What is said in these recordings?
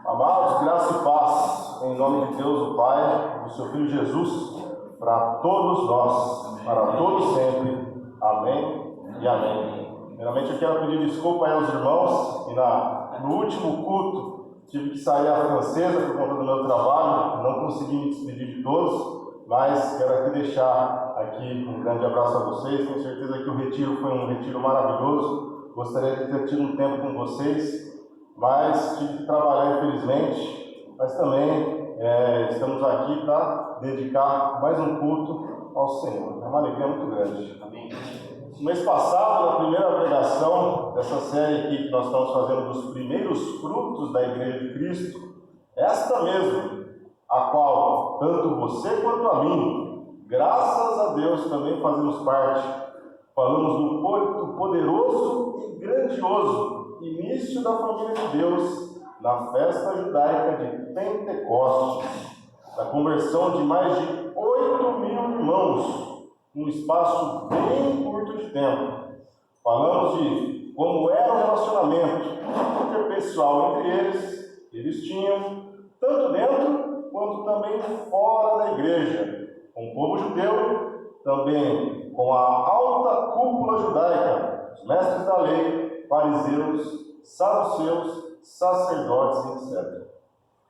Amados, graça e paz, em nome de Deus, o Pai, do seu Filho Jesus, para todos nós, para todos sempre. Amém e amém. Primeiramente, eu quero pedir desculpa aí aos irmãos, e no último culto tive que sair à francesa por conta do meu trabalho, não consegui me despedir de todos, mas quero aqui deixar um grande abraço a vocês. Tenho certeza que o retiro foi um retiro maravilhoso. Gostaria de ter tido um tempo com vocês, mas tive que trabalhar, infelizmente. Mas também estamos aqui para dedicar mais um culto ao Senhor. É uma alegria muito grande. Amém. No mês passado, na primeira pregação dessa série aqui que nós estamos fazendo dos primeiros frutos da Igreja de Cristo, esta mesmo, a qual tanto você quanto a mim, graças a Deus, também fazemos parte. Falamos do poderoso e grandioso início da família de Deus na festa judaica de Pentecostes, da conversão de mais de 8.000 irmãos, num espaço bem curto de tempo. Falamos de como era o relacionamento interpessoal entre eles tinham, tanto dentro quanto também fora da igreja, com o povo judeu, também com a alta cúpula judaica, os mestres da lei, fariseus, saduceus, sacerdotes, etc.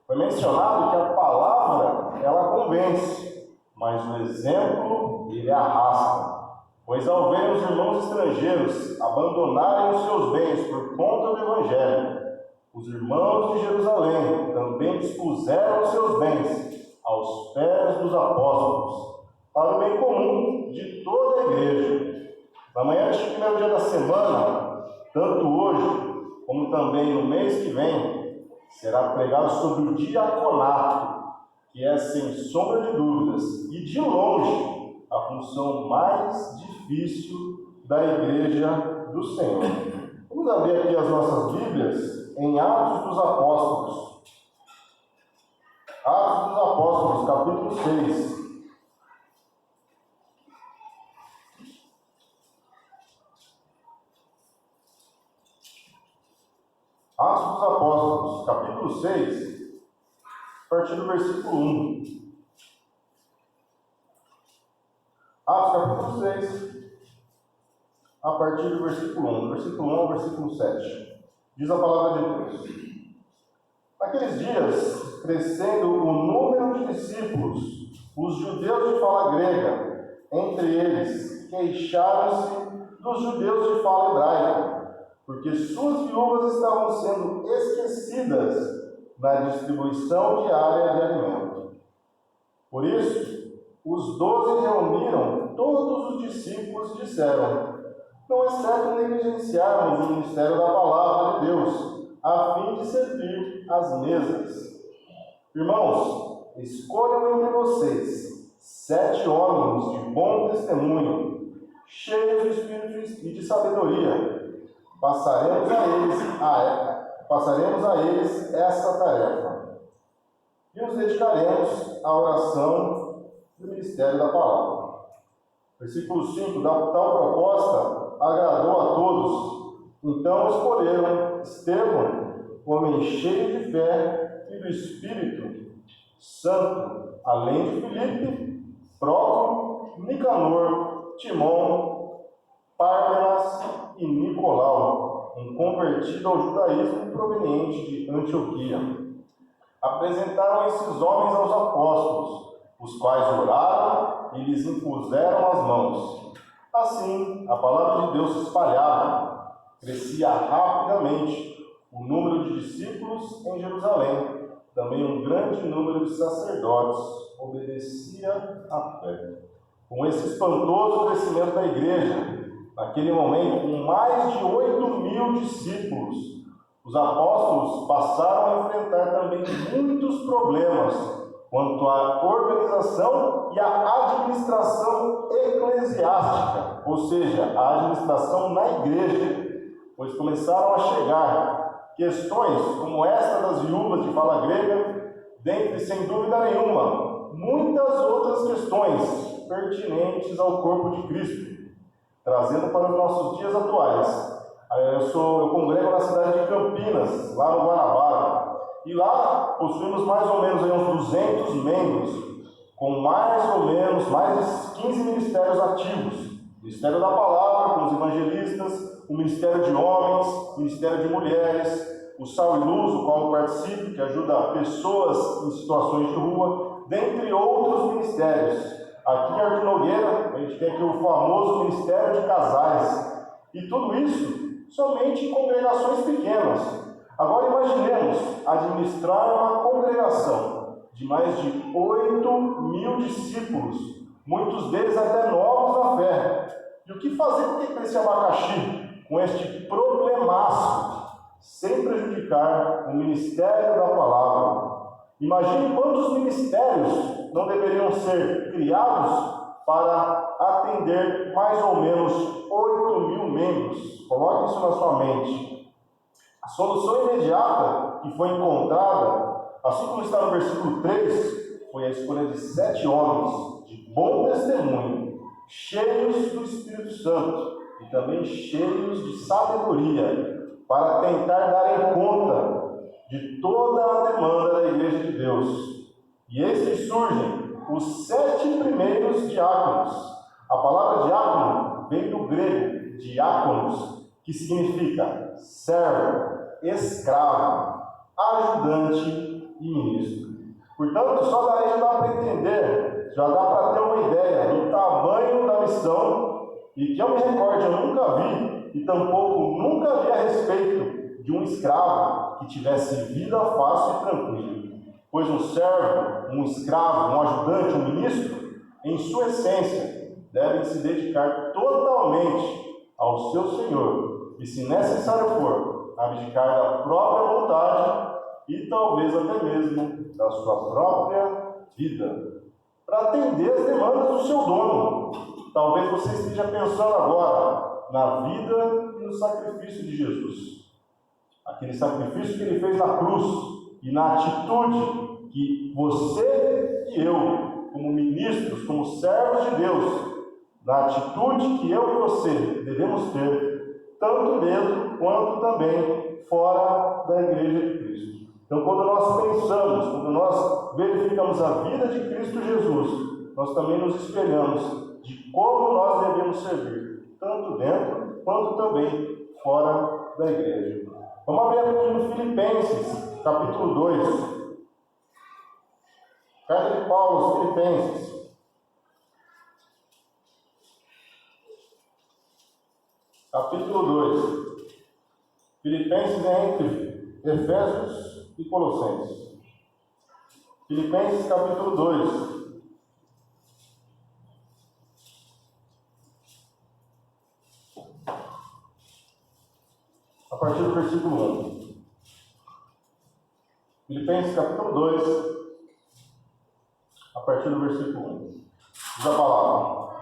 Foi mencionado que a palavra, ela convence, mas o exemplo, ele arrasta. Pois ao ver os irmãos estrangeiros abandonarem os seus bens por conta do Evangelho, os irmãos de Jerusalém também dispuseram os seus bens aos pés dos apóstolos, para o bem comum de toda a igreja. Na manhã do primeiro dia da semana, tanto hoje como também no mês que vem, será pregado sobre o diaconato, que é, sem sombra de dúvidas, e de longe, a função mais difícil da Igreja do Senhor. Vamos abrir aqui as nossas Bíblias em Atos dos Apóstolos. Atos dos Apóstolos, capítulo 6. Atos dos Apóstolos, capítulo 6, a partir do versículo 1. Atos, capítulo 6, a partir do versículo 1. Do versículo 1 ao versículo 7. Diz a palavra de Deus. Naqueles dias, crescendo o número de discípulos, os judeus de fala grega, entre eles, queixaram-se dos judeus de fala hebraica, porque suas viúvas estavam sendo esquecidas na distribuição diária de alimento. Por isso, os 12 reuniram todos os discípulos e disseram: não é certo negligenciarmos o ministério da palavra de Deus, a fim de servir às mesas. Irmãos, escolham entre vocês 7 homens de bom testemunho, cheios de espírito e de sabedoria. Passaremos a eles essa tarefa e os dedicaremos à oração do ministério da palavra. Versículo 5, tal proposta agradou a todos. Então escolheram Estevão, homem cheio de fé e do Espírito Santo, além de Filipe, Prócoro, Nicanor, Timão, Pármenas e Nicolau, um convertido ao judaísmo proveniente de Antioquia. Apresentaram esses homens aos apóstolos, os quais oraram e lhes impuseram as mãos. Assim, a palavra de Deus se espalhava, crescia rapidamente o número de discípulos em Jerusalém. Também um grande número de sacerdotes obedecia à fé. Com esse espantoso crescimento da igreja, naquele momento, com mais de 8.000 discípulos, os apóstolos passaram a enfrentar também muitos problemas quanto à organização e à administração eclesiástica, ou seja, a administração na igreja, pois começaram a chegar questões como esta das viúvas de fala grega, dentre, sem dúvida nenhuma, muitas outras questões pertinentes ao corpo de Cristo. Trazendo para os nossos dias atuais, eu congrego na cidade de Campinas, lá no Guanabara, E lá possuímos mais ou menos aí uns 200 membros, com mais ou menos mais de 15 ministérios ativos. O Ministério da Palavra, com os evangelistas, o Ministério de Homens, o Ministério de Mulheres, o Sal e Luz, o qual eu participo, que ajuda pessoas em situações de rua, dentre outros ministérios. Aqui em Arthur Nogueira, a gente tem aqui o famoso Ministério de Casais. E tudo isso somente em congregações pequenas. Agora imaginemos administrar uma congregação de mais de 8.000 discípulos, muitos deles até novos na fé. E o que fazer com esse abacaxi, com este problemaço, sem prejudicar o ministério da palavra? Imagine quantos ministérios não deveriam ser criados para atender mais ou menos 8.000 membros. Coloque isso na sua mente. A solução imediata que foi encontrada, assim como está no versículo 3, foi a escolha de 7 homens de bom testemunho, cheios do Espírito Santo e também cheios de sabedoria, para tentar dar conta de toda a demanda da Igreja de Deus. E eis que surgem os 7 primeiros diáconos. A palavra diácono vem do grego diáconos, que significa servo, escravo, ajudante e ministro. Portanto, só daí já dá para entender, já dá para ter uma ideia do tamanho da missão, e que eu me recorde, eu nunca vi, e tampouco nunca vi a respeito de um escravo que tivesse vida fácil e tranquila. Pois um servo, um escravo, um ajudante, um ministro, em sua essência, devem se dedicar totalmente ao seu Senhor, e se necessário for, abdicar da própria vontade e talvez até mesmo da sua própria vida, para atender as demandas do seu dono. Talvez você esteja pensando agora na vida e no sacrifício de Jesus. Aquele sacrifício que ele fez na cruz e na atitude que você e eu, como ministros, como servos de Deus, na atitude que eu e você devemos ter, tanto dentro quanto também fora da Igreja de Cristo. Então, quando nós pensamos, quando nós verificamos a vida de Cristo Jesus, nós também nos espelhamos de como nós devemos servir, tanto dentro quanto também fora da igreja. Vamos abrir aqui no Filipenses, capítulo 2. Carta de Paulo aos Filipenses. Capítulo 2. Filipenses é entre Efésios e Colossenses. Filipenses capítulo 2. A partir do versículo 1. Filipenses capítulo 2, a partir do versículo 1. Diz a palavra: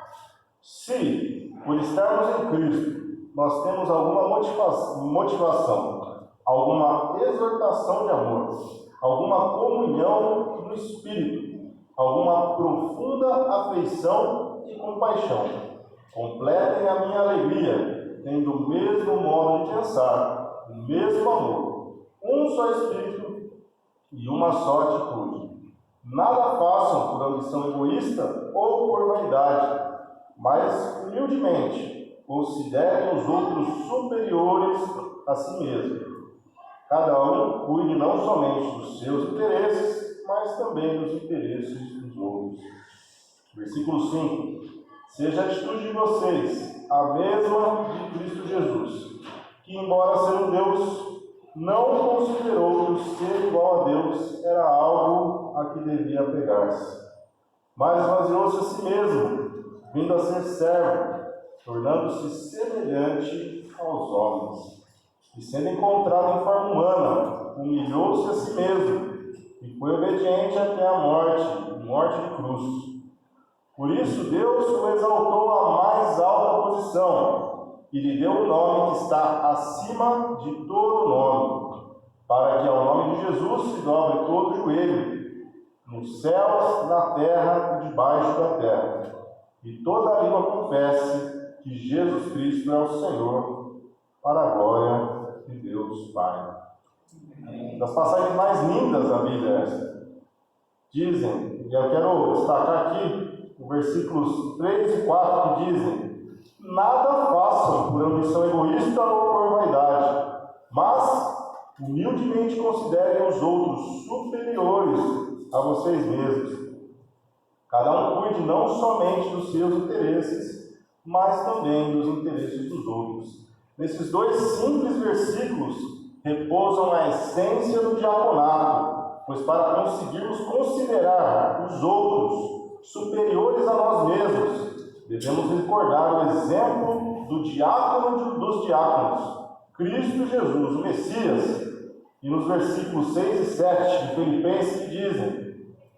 se, por estarmos em Cristo, nós temos alguma motivação, alguma exortação de amor, alguma comunhão no Espírito, alguma profunda afeição e compaixão, completem a minha alegria, tendo o mesmo modo de pensar, o mesmo amor, um só Espírito e uma só atitude. Nada façam por ambição egoísta ou por vaidade, mas humildemente considerem os outros superiores a si mesmo. Cada um cuide não somente dos seus interesses, mas também dos interesses dos outros. Versículo 5. Seja a atitude de vocês a mesma de Cristo Jesus, que, embora sendo Deus, não considerou que o ser igual a Deus era algo a que devia apegar-se, mas esvaziou-se a si mesmo, vindo a ser servo, tornando-se semelhante aos homens. E sendo encontrado em forma humana, humilhou-se a si mesmo, e foi obediente até a morte de cruz. Por isso Deus o exaltou à mais alta posição, e lhe deu o nome que está acima de todo nome, para que ao nome de Jesus se dobre todo o joelho, nos céus, na terra e debaixo da terra, e toda a língua confesse que Jesus Cristo é o Senhor, para a glória de Deus Pai. Das passagens mais lindas da Bíblia essa. Dizem, e eu quero destacar aqui os versículos 3 e 4 que dizem: nada façam por ambição egoísta ou por vaidade, mas humildemente considerem os outros superiores a vocês mesmos. Cada um cuide não somente dos seus interesses, mas também dos interesses dos outros. Nesses dois simples versículos repousam a essência do diaconato, pois para conseguirmos considerar os outros superiores a nós mesmos, devemos recordar o exemplo do diácono dos diáconos, Cristo Jesus, o Messias. E nos versículos 6 e 7 de Filipenses que dizem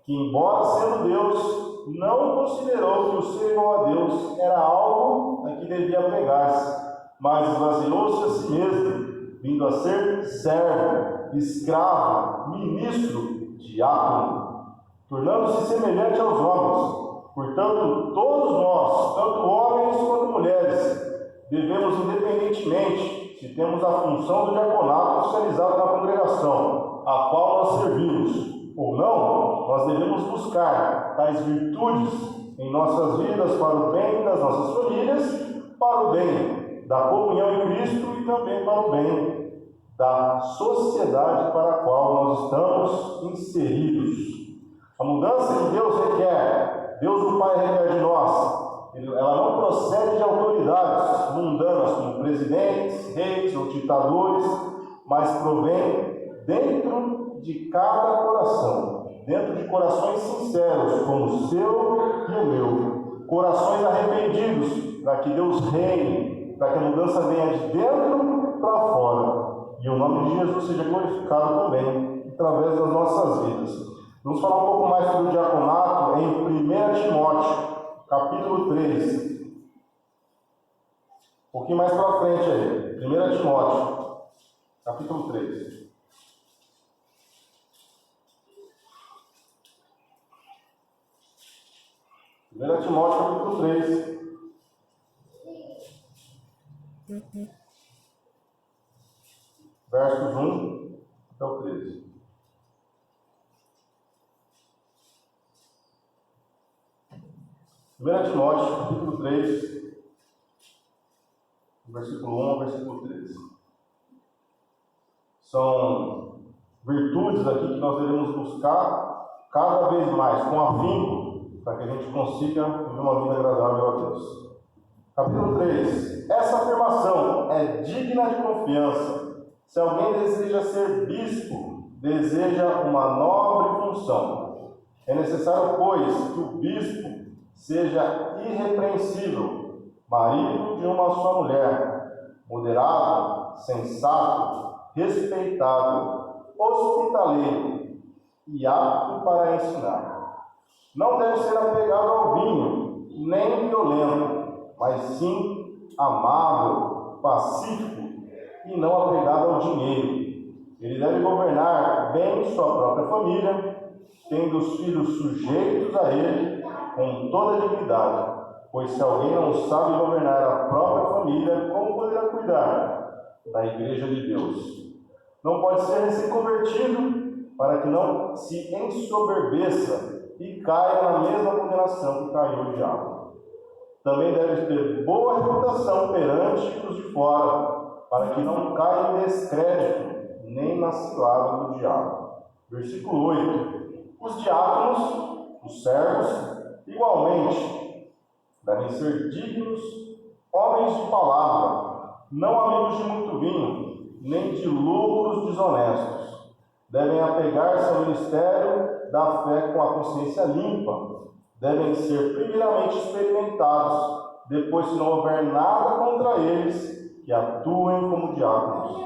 que, embora sendo Deus, não considerou que o ser igual a Deus era algo a que devia apegar-se, mas esvaziou-se a si mesmo, vindo a ser servo, escravo, ministro, diácono, tornando-se semelhante aos homens. Portanto, todos nós, tanto homens quanto mulheres, devemos, independentemente se temos a função do diaconato oficializado na congregação, a qual nós servimos, ou não, nós devemos buscar tais virtudes em nossas vidas para o bem das nossas famílias, para o bem da comunhão em Cristo e também para o bem da sociedade para a qual nós estamos inseridos. A mudança que Deus requer, Deus o Pai requer de nós, ela não procede de autoridades mundanas como presidentes, reis ou ditadores, mas provém dentro de cada coração, dentro de corações sinceros, como o seu e o meu, corações arrependidos, para que Deus reine, para que a mudança venha de dentro para fora, e o nome de Jesus seja glorificado também, através das nossas vidas. Vamos falar um pouco mais sobre o diaconato em 1 Timóteo, capítulo 3. Um pouquinho mais para frente aí. 1 Timóteo, capítulo 3. Timóteo, capítulo 3. Versos 1 até o 13. Timóteo, capítulo 3, versículo 1 ao versículo 13. São virtudes aqui que nós devemos buscar cada vez mais, com afinco, para que a gente consiga viver uma vida agradável a Deus. Capítulo 3. Essa afirmação é digna de confiança. Se alguém deseja ser bispo, deseja uma nobre função. É necessário, pois, que o bispo seja irrepreensível, marido de uma só mulher, moderado, sensato, respeitável, hospitaleiro e apto para ensinar. Não deve ser apegado ao vinho, nem violento, mas sim amável, pacífico e não apegado ao dinheiro. Ele deve governar bem sua própria família, tendo os filhos sujeitos a ele com toda dignidade, pois se alguém não sabe governar a própria família, como poderá cuidar da igreja de Deus? Não pode ser recém-convertido, para que não se ensoberbeça e caia na mesma condenação que caiu o diabo. Também deve ter boa reputação perante os de fora, para que não caia em descrédito, nem na cilada do diabo. Versículo 8. Os diáconos, os servos, igualmente, devem ser dignos, homens de palavra, não amigos de muito vinho, nem de lucros desonestos. Devem apegar-se ao ministério da fé com a consciência limpa. Devem ser primeiramente experimentados, depois, se não houver nada contra eles, que atuem como diáconos.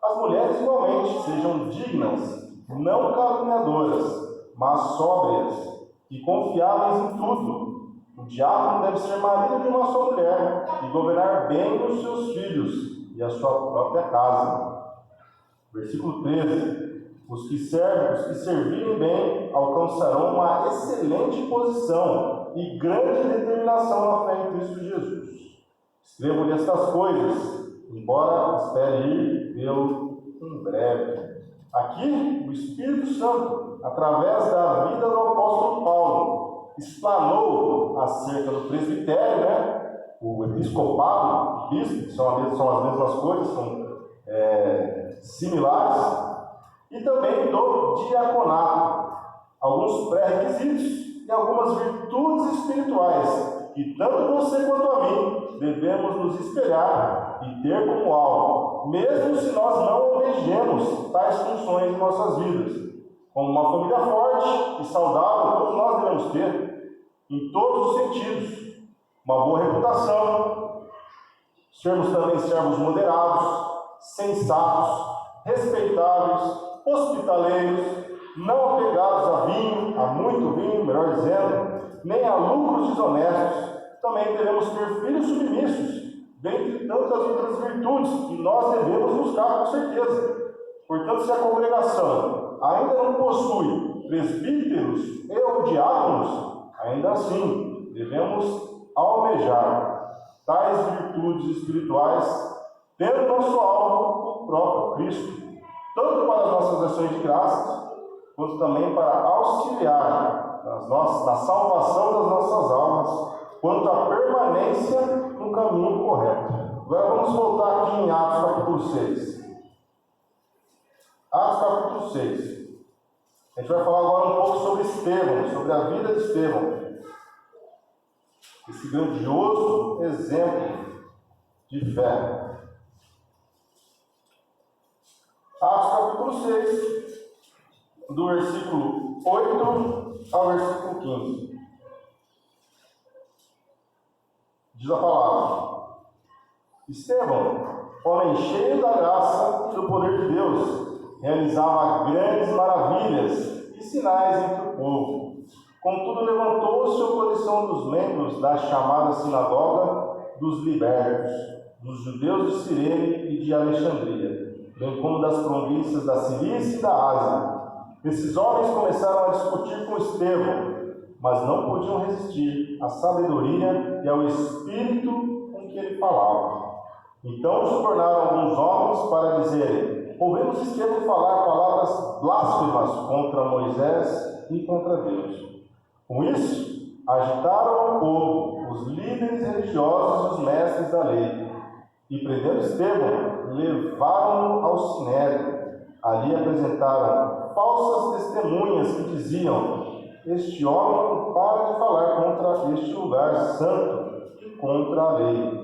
As mulheres, igualmente, sejam dignas, não caluniadoras, mas sóbrias e confiáveis em tudo. O diácono deve ser marido de uma só mulher e governar bem os seus filhos e a sua própria casa. Versículo 13. Os que servirem bem alcançarão uma excelente posição e grande determinação na fé em Cristo Jesus. Escrevo-lhe estas coisas, embora espere ir vê-lo um em breve. Aqui, o Espírito Santo, através da vida do apóstolo Paulo, explanou acerca do presbitério, né? O episcopado, o bispo, que são as mesmas coisas, são similares, e também do diaconato, alguns pré-requisitos e algumas virtudes espirituais que tanto você quanto a mim devemos nos espelhar e ter como alvo, mesmo se nós não almejemos tais funções em nossas vidas. Como uma família forte e saudável, todos nós devemos ter, em todos os sentidos, uma boa reputação, sermos também servos moderados, sensatos, respeitáveis, hospitaleiros, não apegados a vinho, a muito vinho, melhor dizendo, nem a lucros desonestos. Também devemos ter filhos submissos, dentre tantas outras virtudes que nós devemos buscar com certeza. Portanto, se a congregação ainda não possui presbíteros e ou diáconos, ainda assim devemos almejar tais virtudes espirituais, tendo nosso alvo o próprio Cristo, tanto para as nossas ações de graça, quanto também para auxiliar na salvação das nossas almas, quanto à permanência no caminho correto. Agora vamos voltar aqui em Atos capítulo 6. Atos capítulo 6. A gente vai falar agora um pouco sobre Estevão, sobre a vida de Estevão. Esse grandioso exemplo de fé. Atos capítulo 6, do versículo 8 ao versículo 15. Diz a palavra: Estevão, homem cheio da graça e do poder de Deus, realizava grandes maravilhas e sinais entre o povo. Contudo, levantou-se oposição dos membros da chamada sinagoga dos libertos, dos judeus de Cirene e de Alexandria, bem como das províncias da Cilícia e da Ásia. Esses homens começaram a discutir com Estevão, mas não podiam resistir à sabedoria e ao espírito com que ele falava. Então subornaram alguns homens para dizerem: ouvimos Estevão falar palavras blasfemas contra Moisés e contra Deus. Com isso, agitaram o povo, os líderes religiosos e os mestres da lei, e prendendo Estevão, levaram-no ao sinédrio. Ali apresentaram falsas testemunhas que diziam: este homem não para de falar contra este lugar santo e contra a lei.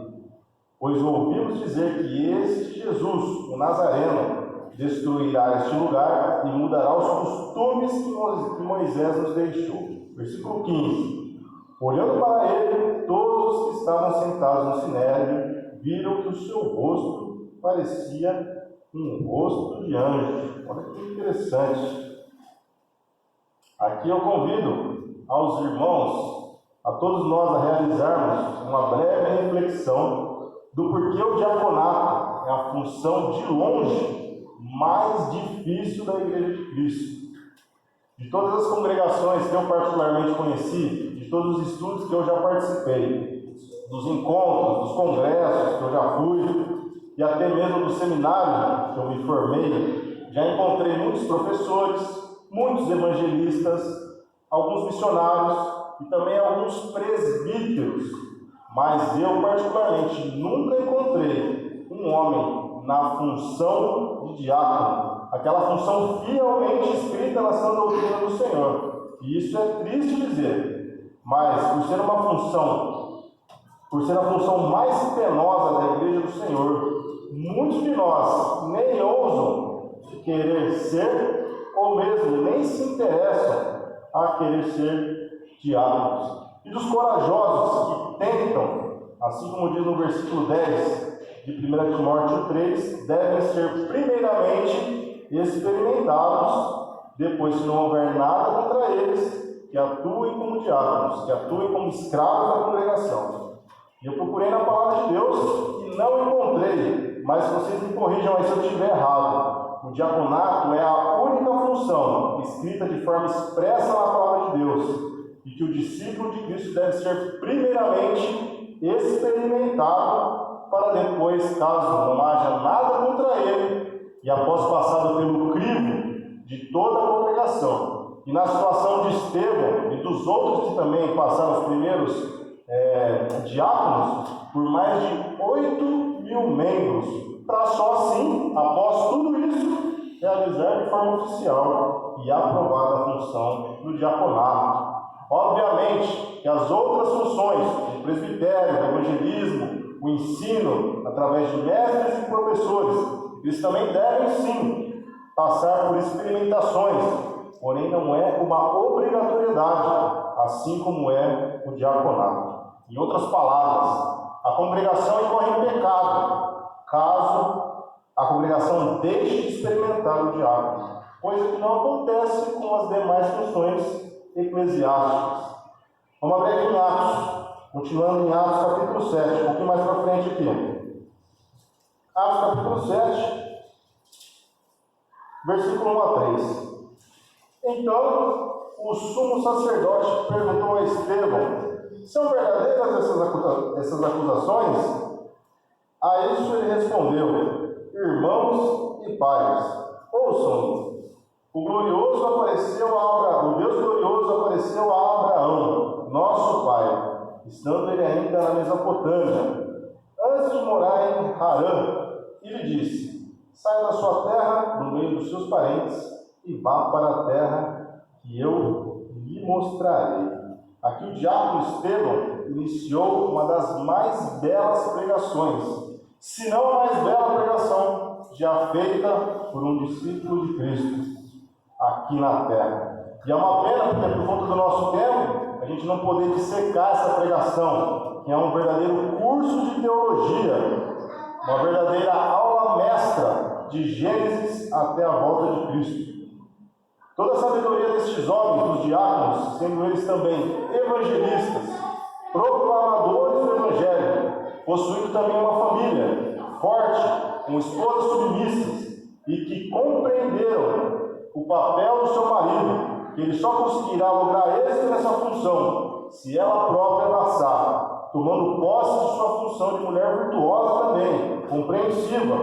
Pois ouvimos dizer que este Jesus, o Nazareno, destruirá este lugar e mudará os costumes que Moisés nos deixou. Versículo 15. Olhando para ele, todos os que estavam sentados no sinédrio viram que o seu rosto parecia um rosto de anjo. Olha que interessante. Aqui eu convido aos irmãos, a todos nós, a realizarmos uma breve reflexão do porquê o diaconato é a função de longe mais difícil da Igreja de Cristo. De todas as congregações que eu particularmente conheci, de todos os estudos que eu já participei, dos encontros, dos congressos que eu já fui, e até mesmo do seminário que eu me formei, já encontrei muitos professores, muitos evangelistas, alguns missionários e também alguns presbíteros, mas eu particularmente nunca encontrei um homem na função de diácono, aquela função fielmente escrita na sã doutrina do Senhor. E isso é triste dizer, mas por ser a função mais penosa da Igreja do Senhor, muitos de nós nem ousam querer ser, ou mesmo nem se interessam a querer ser diáconos. E dos corajosos que tentam, assim como diz no versículo 10 de 1 Timóteo 3, devem ser primeiramente experimentados, depois, se não houver nada contra eles, que atuem como diáconos, que atuem como escravos da congregação. E eu procurei na palavra de Deus e não encontrei, mas vocês me corrijam aí se eu estiver errado. O diaconato é a única função escrita de forma expressa na palavra de Deus, e que o discípulo de Cristo deve ser primeiramente experimentado, para depois, caso não haja nada contra ele, e após passado pelo crivo de toda a congregação, e na situação de Estevão e dos outros que também passaram os primeiros diáconos, por mais de 8.000 membros, para só assim, após tudo isso, realizar de forma oficial e aprovada a função do diaconato. Obviamente que as outras funções, de presbitério, evangelismo, o ensino, através de mestres e professores, eles também devem sim passar por experimentações, porém não é uma obrigatoriedade, assim como é o diaconato. Em outras palavras, a congregação incorre em pecado, caso a congregação deixe de experimentar o diácono, coisa que não acontece com as demais funções eclesiásticas. Vamos abrir aqui em Atos, continuando em Atos capítulo 7, um pouquinho mais para frente aqui. Atos capítulo 7, versículo 1 a 3. Então, o sumo sacerdote perguntou a Estevão: são verdadeiras essas acusações? A isso ele respondeu: irmãos e pais, ouçam-me. O Deus glorioso apareceu a Abraão, nosso pai, estando ele ainda na Mesopotâmia, antes de morar em Harã, e lhe disse: saia da sua terra, no meio dos seus parentes, e vá para a terra que eu lhe mostrarei. Aqui o diácono Estevão iniciou uma das mais belas pregações, se não a mais bela pregação já feita por um discípulo de Cristo aqui na terra. E é uma pena porque, por conta do nosso tempo, a gente não poder dissecar essa pregação, que é um verdadeiro curso de teologia, uma verdadeira aula mestra de Gênesis até a volta de Cristo. Toda a sabedoria destes homens, dos diáconos, sendo eles também evangelistas, proclamadores do Evangelho, possuindo também uma família forte, com esposas submissas, e que compreenderam o papel do seu marido, que ele só conseguirá lograr êxito nessa função, se ela própria passar, tomando posse de sua função de mulher virtuosa também, compreensiva,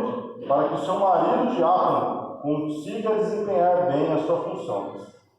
para que o seu marido diácono consiga desempenhar bem a sua função,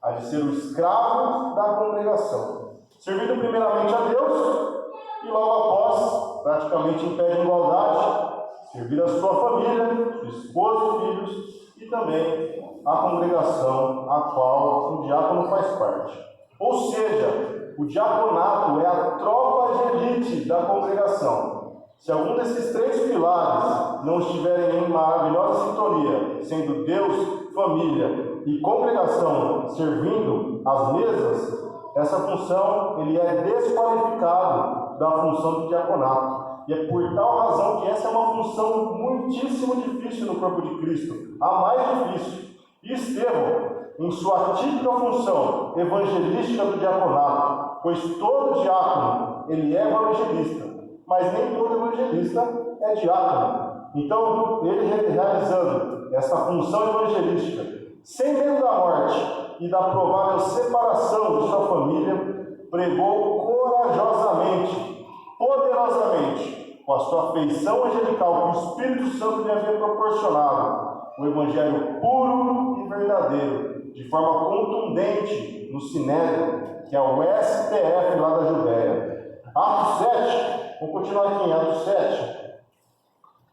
a de ser o escravo da congregação, servindo primeiramente a Deus e logo após, praticamente em pé de igualdade, servir a sua família, sua esposa e filhos, e também a congregação a qual o diácono faz parte. Ou seja, o diaconato é a tropa de elite da congregação. Se algum desses três pilares não estiverem em maravilhosa sintonia, sendo Deus, família e congregação servindo as mesas, essa função ele é desqualificado da função de diaconato. E é por tal razão que essa é uma função muitíssimo difícil no corpo de Cristo, a mais difícil. E Estevão, em sua típica função evangelística do diaconato, pois todo diácono ele é evangelista, mas nem todo evangelista é diácono. Então, ele realizando essa função evangelística, sem medo da morte e da provável separação de sua família, pregou corajosamente, poderosamente, com a sua feição angelical que o Espírito Santo lhe havia proporcionado, o evangelho puro e verdadeiro, de forma contundente no Sinédrio, que é o STF lá da Judéia. Atos 7, vamos continuar aqui em Atos 7,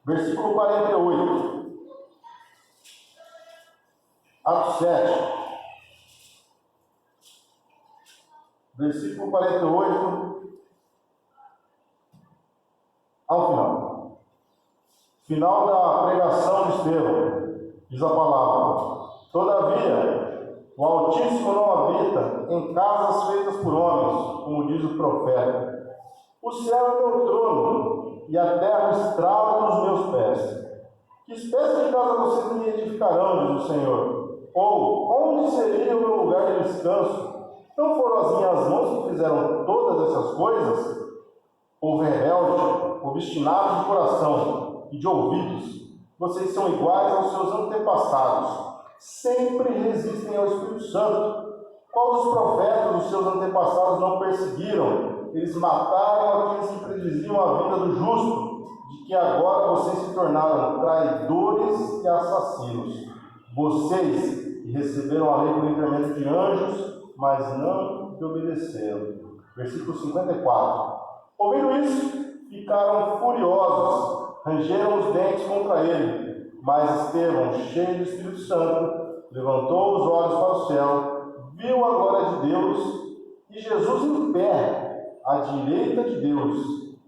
versículo 48. Atos 7, versículo 48, ao final. Final da pregação de Estevão, diz a palavra: todavia, o Altíssimo não habita em casas feitas por homens, como diz o profeta. O céu é meu trono, e a terra o estrado dos meus pés. Que espécie de casa vocês me edificarão, diz o Senhor? Ou, onde seria o meu lugar de descanso? Não foram as minhas mãos que fizeram todas essas coisas? Povo rebelde, obstinado de coração e de ouvidos, vocês são iguais aos seus antepassados. Sempre resistem ao Espírito Santo. Qual dos profetas os seus antepassados não perseguiram? Eles mataram aqueles que prediziam a vinda do justo, de que agora vocês se tornaram traidores e assassinos. Vocês que receberam a lei por intermédio de anjos, mas não te obedeceram. Versículo 54. Ouvindo isso, ficaram furiosos, rangeram os dentes contra ele. Mas Estevão, cheio do Espírito Santo, levantou os olhos para o céu, viu a glória de Deus e Jesus em pé, à direita de Deus,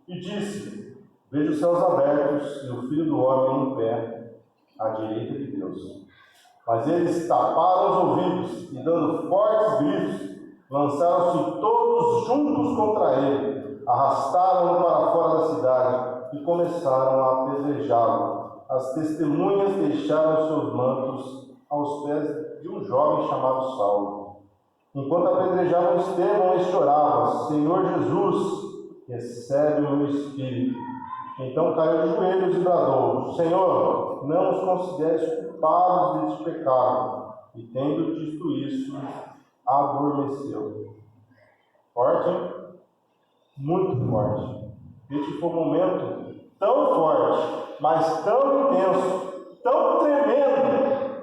e disse: vejo os céus abertos e o Filho do Homem em pé, à direita de Deus. Mas eles taparam os ouvidos e, dando fortes gritos, lançaram-se todos juntos contra ele, arrastaram-no para fora da cidade e começaram a apedrejá-lo. As testemunhas deixaram seus mantos aos pés de um jovem chamado Saulo. Enquanto apedrejavam Estevão, ele chorava: Senhor Jesus, recebe o meu espírito. Então caiu de joelhos e bradou: Senhor, não os consideres culpados deste pecado. E tendo dito isso, adormeceu. Forte, hein? Muito forte. Este foi um momento tão forte, mas tão intenso, tão tremendo,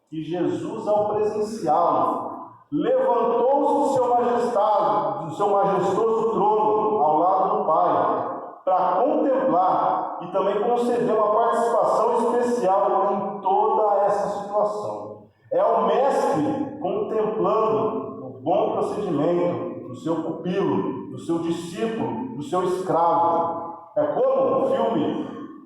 que Jesus, ao presenciá-lo, levantou-se do seu majestoso trono ao lado do Pai, para contemplar e também conceder uma participação especial em toda essa situação. É o mestre contemplando o bom procedimento do seu pupilo, do seu discípulo, do seu escravo. É como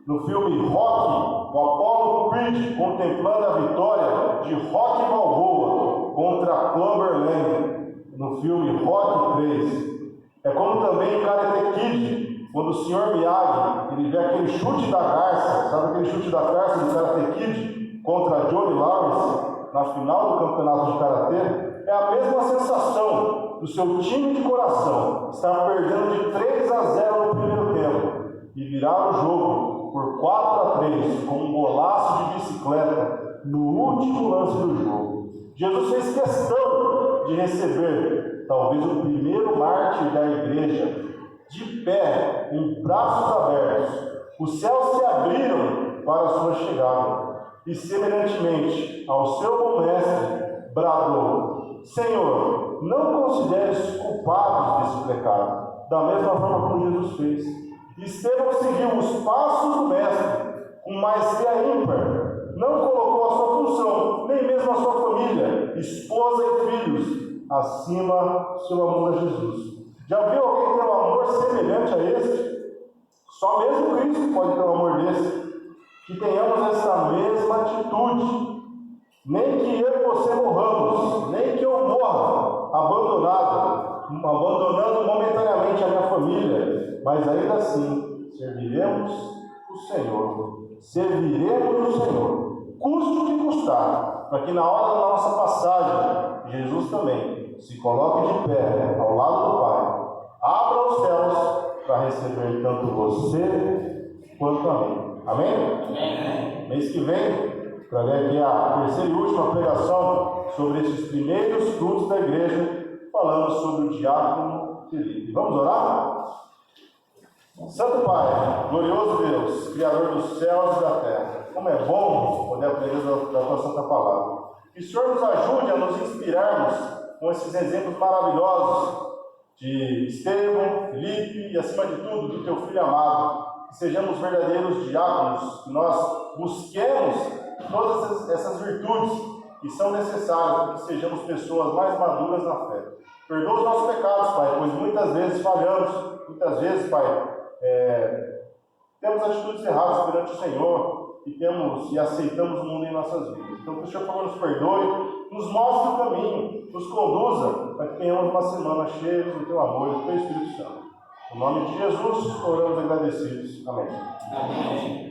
no filme Rocky, o Apollo Creed contemplando a vitória de Rocky Balboa contra Clubber Lang, no filme Rocky 3. É como também em Karate Kid, quando o Sr. Miyagi, ele vê aquele chute da garça, sabe aquele chute da garça do Karate Kid contra Johnny Lawrence na final do campeonato de Karatê? É a mesma sensação do seu time de coração estar perdendo de 3-0 no primeiro tempo e virar o jogo por 4-3 com um golaço de bicicleta no último lance do jogo. Jesus fez questão de receber talvez o primeiro mártir da igreja de pé, em braços abertos. Os céus se abriram para a sua chegada e, semelhantemente ao seu bom mestre, bradou: Senhor, não consideres culpados desse pecado, da mesma forma como Jesus fez. Estevão seguiu os passos do mestre com maestria ímpar. Não colocou a sua função, nem mesmo a sua família, esposa e filhos, acima do seu amor a Jesus. Já viu alguém ter um amor semelhante a esse? Só mesmo Cristo pode ter um amor desse. Que tenhamos essa mesma atitude. Nem que eu e você morramos, nem que eu morra abandonando momentaneamente a minha família, mas ainda assim serviremos o Senhor. Serviremos o Senhor, custe o que custar, para que na hora da nossa passagem, Jesus também se coloque de pé ao lado do Pai, abra os céus para receber tanto você quanto a mim. Amém? Amém. Mês que vem, trarei aqui a terceira e última pregação sobre esses primeiros frutos da igreja, falando sobre o diácono Felipe. Vamos orar? Santo Pai, glorioso Deus, Criador dos céus e da terra, como é bom poder aprender da tua santa palavra. Que o Senhor nos ajude a nos inspirarmos com esses exemplos maravilhosos de Estevão, Felipe e, acima de tudo, do teu Filho amado. Que sejamos verdadeiros diáconos, que nós busquemos todas essas virtudes que são necessárias para que sejamos pessoas mais maduras na fé. Perdoa os nossos pecados, Pai, pois muitas vezes falhamos, muitas vezes, Pai, temos atitudes erradas perante o Senhor e aceitamos o mundo em nossas vidas. Então, que o Senhor, por favor, nos perdoe, nos mostre o caminho, nos conduza para que tenhamos uma semana cheia do teu amor e do teu Espírito Santo. Em nome de Jesus, oramos agradecidos. Amém. Amém.